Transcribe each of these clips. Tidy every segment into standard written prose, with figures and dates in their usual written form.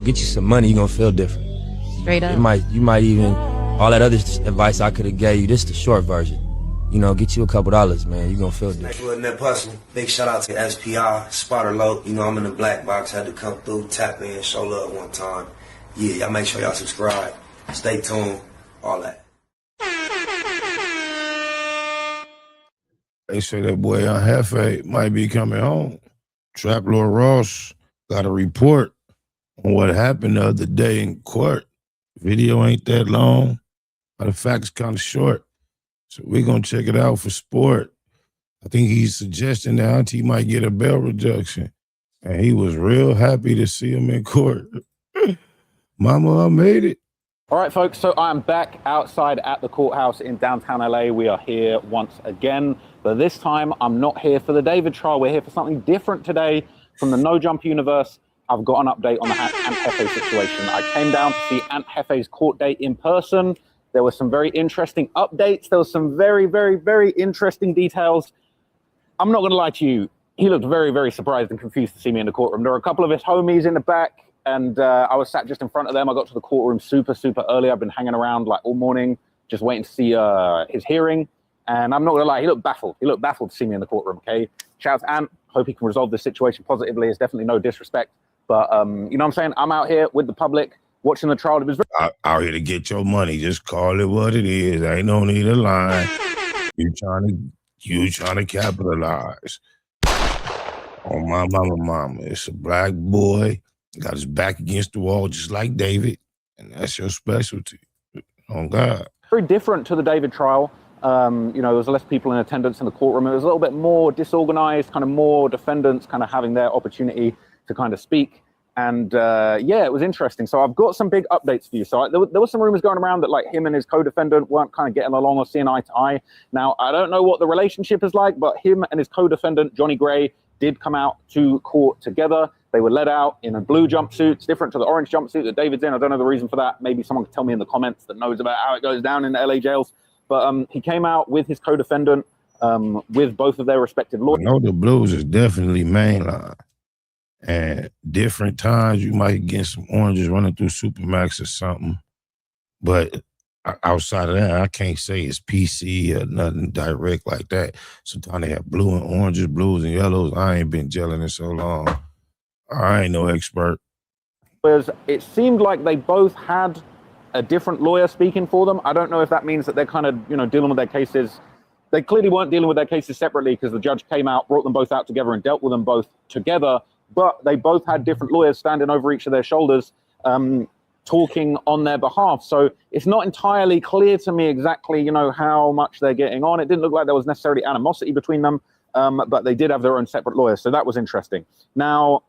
Get you some money, you're gonna feel different. Straight up. You might even, all that other advice I could have gave you, this is the short version. You know, get you a couple dollars, man. You're gonna feel different. That person. Big shout out to SPI, Spotter Low. You know, I'm in the black box. Had to come through, tap in, show love one time. Yeah, y'all make sure y'all subscribe. Stay tuned. All that. They say that boy Jefe might be coming home. Trap Lord Ross got a report on what happened the other day in court. Video ain't that long. Matter of fact, it's kind of short. So we're going to check it out for sport. I think he's suggesting that Auntie might get a bail reduction. And he was real happy to see him in court. Mama, I made it. All right, folks, so I'm back outside at the courthouse in downtown LA. We are here once again, but this time I'm not here for the David trial. We're here for something different today from the No Jump universe. I've got an update on the Aunt Jefe situation. I came down to see Aunt Jefe's court date in person. There were some very interesting updates. There was some very, very, very interesting details. I'm not going to lie to you. He looked very, very surprised and confused to see me in the courtroom. There were a couple of his homies in the back, and I was sat just in front of them. I got to the courtroom super, super early. I've been hanging around like all morning, just waiting to see his hearing. And I'm not going to lie, he looked baffled. He looked baffled to see me in the courtroom, okay? Shout out to Ant. Hope he can resolve this situation positively. It's definitely no disrespect. But you know what I'm saying? I'm out here with the public, watching the trial. It was out here to get your money. Just call it what it is. Ain't no need of lying. You trying to capitalize on my mama. It's a black boy, got his back against the wall just like David, and that's your specialty. On God. Very different to the David trial. You know, there was less people in attendance in the courtroom. It was a little bit more disorganized, kind of more defendants kind of having their opportunity to kind of speak. And yeah, it was interesting. So I've got some big updates for you. So there were some rumors going around that like him and his co-defendant weren't kind of getting along or seeing eye to eye. Now, I don't know what the relationship is like, but him and his co-defendant, Johnny Gray, did come out to court together. They were let out in a blue jumpsuit. It's different to the orange jumpsuit that David's in. I don't know the reason for that. Maybe someone could tell me in the comments that knows about how it goes down in the LA jails. But he came out with his co-defendant, with both of their respective lawyers. I know the blues is definitely mainline. And different times you might get some oranges running through Supermax or something. But outside of that, I can't say it's PC or nothing direct like that. Sometimes they have blue and oranges, blues and yellows. I ain't been gelling in so long. I ain't no expert. It seemed like they both had a different lawyer speaking for them. I don't know if that means that they're kind of, you know, dealing with their cases. They clearly weren't dealing with their cases separately because the judge came out, brought them both out together and dealt with them both together. But they both had different lawyers standing over each of their shoulders, talking on their behalf. So it's not entirely clear to me exactly, you know, how much they're getting on. It didn't look like there was necessarily animosity between them, but they did have their own separate lawyers. So that was interesting. Now,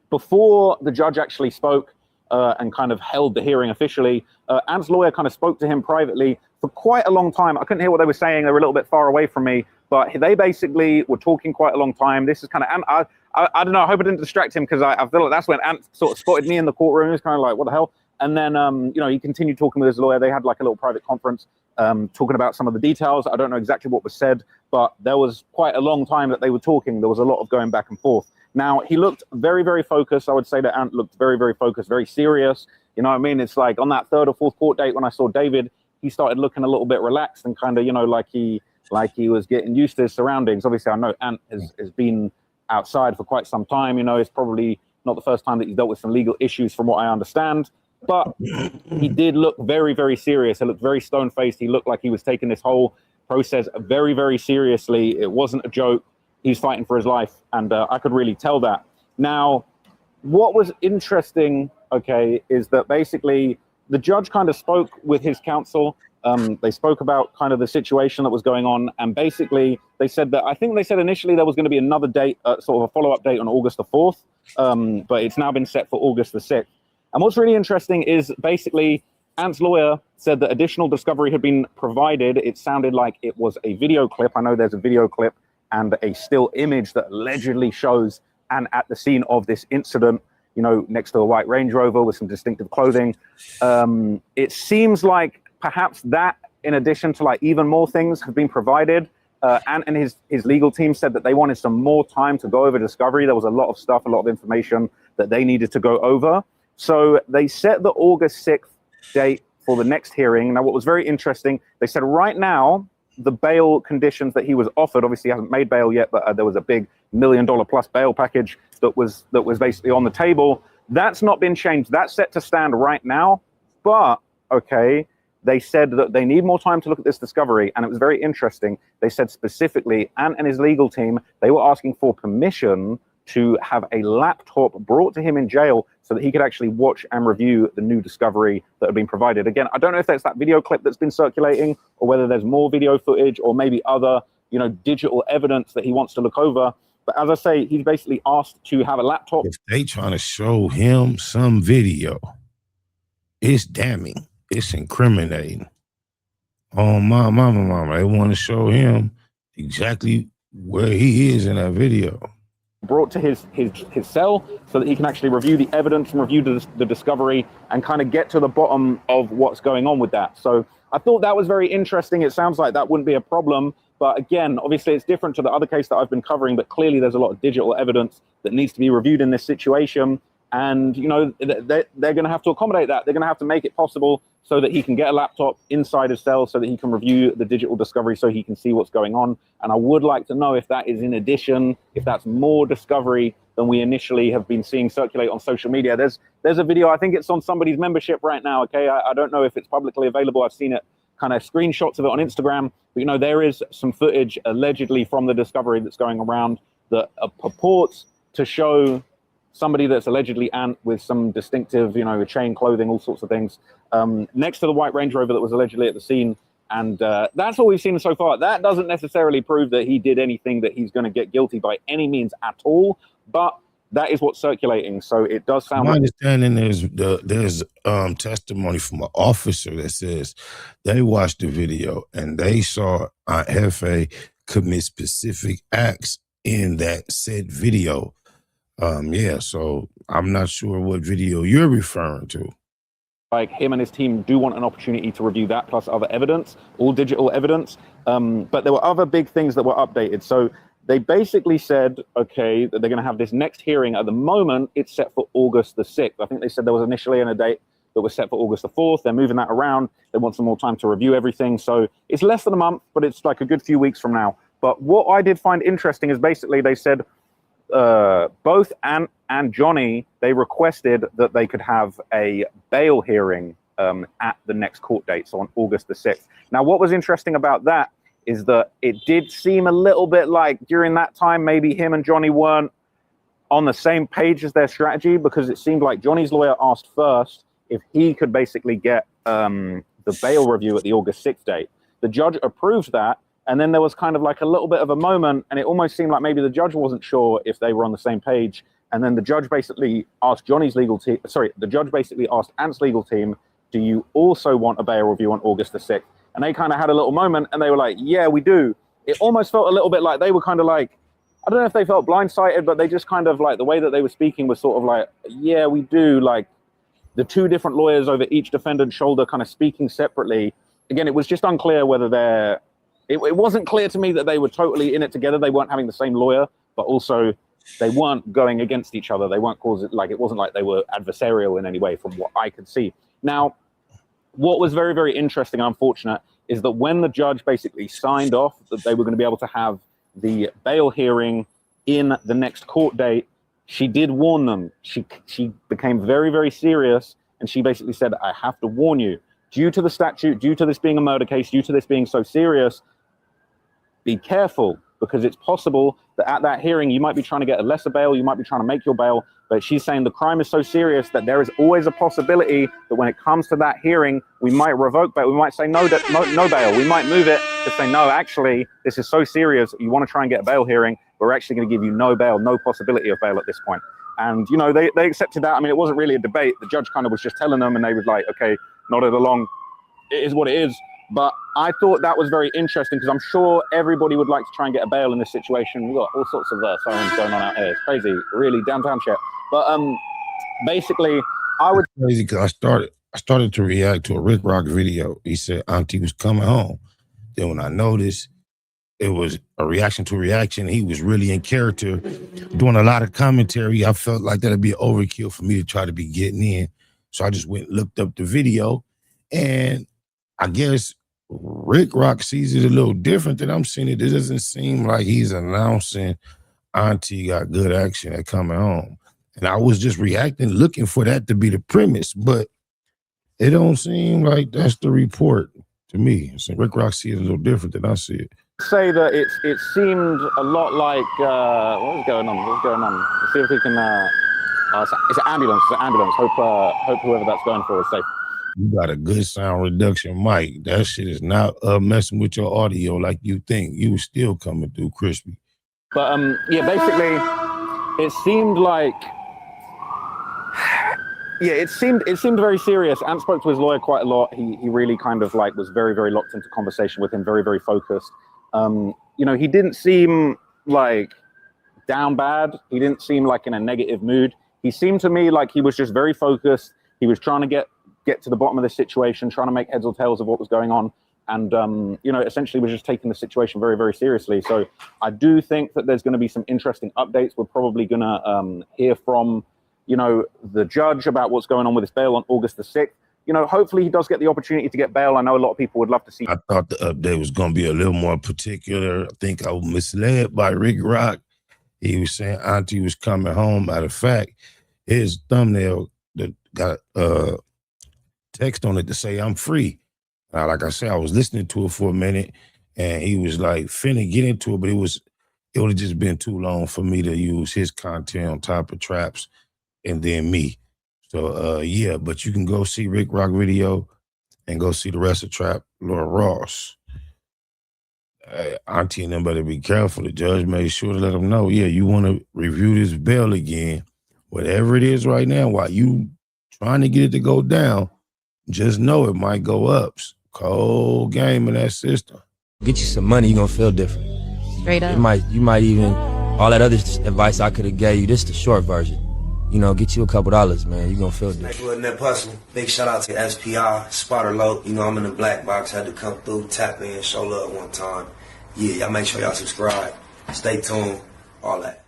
before the judge actually spoke and kind of held the hearing officially, Ant's lawyer kind of spoke to him privately for quite a long time. I couldn't hear what they were saying. They were a little bit far away from me. But they basically were talking quite a long time. This is kind of, I don't know, I hope I didn't distract him because I feel like that's when Ant sort of spotted me in the courtroom. He was kind of like, what the hell? And then, you know, he continued talking with his lawyer. They had like a little private conference talking about some of the details. I don't know exactly what was said, but there was quite a long time that they were talking. There was a lot of going back and forth. Now, he looked very, very focused. I would say that Ant looked very, very focused, very serious. You know what I mean? It's like on that third or fourth court date when I saw David, he started looking a little bit relaxed and kind of, you know, like he was getting used to his surroundings. Obviously, I know Ant has been outside for quite some time. You know, it's probably not the first time that he's dealt with some legal issues from what I understand. But he did look very, very serious. He looked very stone-faced. He looked like he was taking this whole process very, very seriously. It wasn't a joke. He's fighting for his life. And I could really tell that. Now, what was interesting, okay, is that basically the judge kind of spoke with his counsel. They spoke about kind of the situation that was going on. And basically they said that, I think they said initially there was going to be another date, sort of a follow-up date on August the 4th. But it's now been set for August the 6th. And what's really interesting is basically Ant's lawyer said that additional discovery had been provided. It sounded like it was a video clip. I know there's a video clip and a still image that allegedly shows Ant at the scene of this incident, you know, next to a white Range Rover with some distinctive clothing. It seems like perhaps that, in addition to like even more things, have been provided. Ant and his legal team said that they wanted some more time to go over discovery. There was a lot of stuff, a lot of information that they needed to go over. So they set the August 6th date for the next hearing. Now, what was very interesting, they said right now, the bail conditions that he was offered, obviously he hasn't made bail yet, but there was a big $1 million plus bail package that was basically on the table. That's not been changed. That's set to stand right now. But, okay, they said that they need more time to look at this discovery. And it was very interesting. They said specifically, Ant and his legal team, they were asking for permission to have a laptop brought to him in jail so that he could actually watch and review the new discovery that had been provided. Again, I don't know if that's that video clip that's been circulating or whether there's more video footage or maybe other, digital evidence that he wants to look over. But as I say, he's basically asked to have a laptop. If they trying to show him some video, it's damning. It's incriminating. Oh, mama. They want to show him exactly where he is in that video. Brought to his cell so that he can actually review the evidence and review the discovery and kind of get to the bottom of what's going on with that. So I thought that was very interesting. It sounds like that wouldn't be a problem. But again, obviously it's different to the other case that I've been covering, but clearly there's a lot of digital evidence that needs to be reviewed in this situation. And, they're going to have to accommodate that. They're going to have to make it possible so that he can get a laptop inside his cell so that he can review the digital discovery so he can see what's going on. And I would like to know if that is in addition, if that's more discovery than we initially have been seeing circulate on social media. There's a video, I think it's on somebody's membership right now, okay? I don't know if it's publicly available. I've seen it, kind of screenshots of it on Instagram. But, there is some footage allegedly from the discovery that's going around that purports to show somebody that's allegedly Ant with some distinctive, chain clothing, all sorts of things, next to the white Range Rover that was allegedly at the scene. And that's all we've seen so far. That doesn't necessarily prove that he did anything that he's going to get guilty by any means at all, but that is what's circulating. So it does sound My like— understanding there's testimony from an officer that says they watched the video and they saw Jefe commit specific acts in that said video. So I'm not sure what video you're referring to. like him and his team do want an opportunity to review that plus other evidence, all digital evidence. But there were other big things that were updated. So they basically said, okay, that they're going to have this next hearing. At the moment, it's set for August the 6th. I think they said there was initially a date that was set for August the 4th. They're moving that around. They want some more time to review everything. So it's less than a month, but it's like a good few weeks from now. But what I did find interesting is basically they said both Ant and Johnny, they requested that they could have a bail hearing at the next court date, so on August the 6th. Now, what was interesting about that is that it did seem a little bit like during that time, maybe him and Johnny weren't on the same page as their strategy, because it seemed like Johnny's lawyer asked first if he could basically get the bail review at the August 6th date. The judge approved that, and then there was kind of like a little bit of a moment, and it almost seemed like maybe the judge wasn't sure if they were on the same page. And then the judge basically asked the judge basically asked Ant's legal team, do you also want a bail review on August the 6th? And they kind of had a little moment, and they were like, yeah, we do. It almost felt a little bit like they were kind of like, I don't know if they felt blindsided, but they just kind of like, the way that they were speaking was sort of like, yeah, we do. Like the two different lawyers over each defendant's shoulder kind of speaking separately. Again, it was just unclear whether it wasn't clear to me that they were totally in it together. They weren't having the same lawyer, but also they weren't going against each other. They weren't it wasn't like they were adversarial in any way from what I could see. Now, what was very, very interesting and unfortunate is that when the judge basically signed off that they were going to be able to have the bail hearing in the next court date, she did warn them. She became very, very serious, and she basically said, I have to warn you, due to the statute, due to this being a murder case, due to this being so serious, be careful, because it's possible that at that hearing, you might be trying to get a lesser bail, you might be trying to make your bail, but she's saying the crime is so serious that there is always a possibility that when it comes to that hearing, we might revoke bail. We might say no bail. We might move it to say, no, actually, this is so serious, you want to try and get a bail hearing, we're actually going to give you no bail, no possibility of bail at this point. And, you know, they accepted that. I mean, it wasn't really a debate. The judge kind of was just telling them, and they was like, okay, nodded along. It is what it is. But I thought that was very interesting, because I'm sure everybody would like to try and get a bail in this situation. We've got all sorts of sirens going on out here. It's crazy, really downtown shit. But basically, I would— Crazy, because I started to react to a Rick Rock video. He said Auntie was coming home. Then when I noticed it was a reaction to a reaction. He was really in character, doing a lot of commentary. I felt like that'd be overkill for me to try to be getting in. So I just went and looked up the video, and I guess Rick Rock sees it a little different than I'm seeing it. It doesn't seem like he's announcing Auntie got good action at coming home. And I was just reacting, looking for that to be the premise, but it don't seem like that's the report to me. So Rick Rock sees it a little different than I see it. Say that it seemed a lot like what was going on? What's going on? Let's see if we can. It's an ambulance. It's an ambulance. Hope whoever that's going for is safe. You got a good sound reduction mic. That shit is not messing with your audio like you think. You was still coming through crispy. But yeah, basically, it seemed like. Yeah, it seemed very serious. Ant spoke to his lawyer quite a lot. He really kind of like was very, very locked into conversation with him, very, very focused. You know, he didn't seem like down bad. He didn't seem like in a negative mood. He seemed to me like he was just very focused. He was trying to get to the bottom of the situation, trying to make heads or tails of what was going on. And, you know, essentially was just taking the situation very, very seriously. So I do think that there's going to be some interesting updates. We're probably going to hear from, you know, the judge about what's going on with his bail on August the 6th. You know, hopefully he does get the opportunity to get bail. I know a lot of people would love to see. I thought the update was going to be a little more particular. I think I was misled by Rick Rock. He was saying Auntie was coming home. Matter of fact, his thumbnail that got text on it to say I'm free. Like I said, I was listening to it for a minute, and he was like finna get into it, but it would have just been too long for me to use his content on top of Traps and then me. So yeah, but you can go see Rick Rock video and go see the rest of Trap Lord Ross. Auntie and them better be careful. The judge made sure to let them know, yeah, you want to review this bail again, whatever it is right now, while you trying to get it to go down, just know it might go up. Cold game in that system. Get you some money, you're gonna feel different. Straight up. You might even, all that other advice I could have gave you, this the short version. You know, get you a couple $, man. You're gonna feel different. Next one, that hustle. Big shout out to SPR, Spotter Low. You know, I'm in the black box, had to come through, tap in, show love one time. Yeah, y'all make sure y'all subscribe. Stay tuned, all that.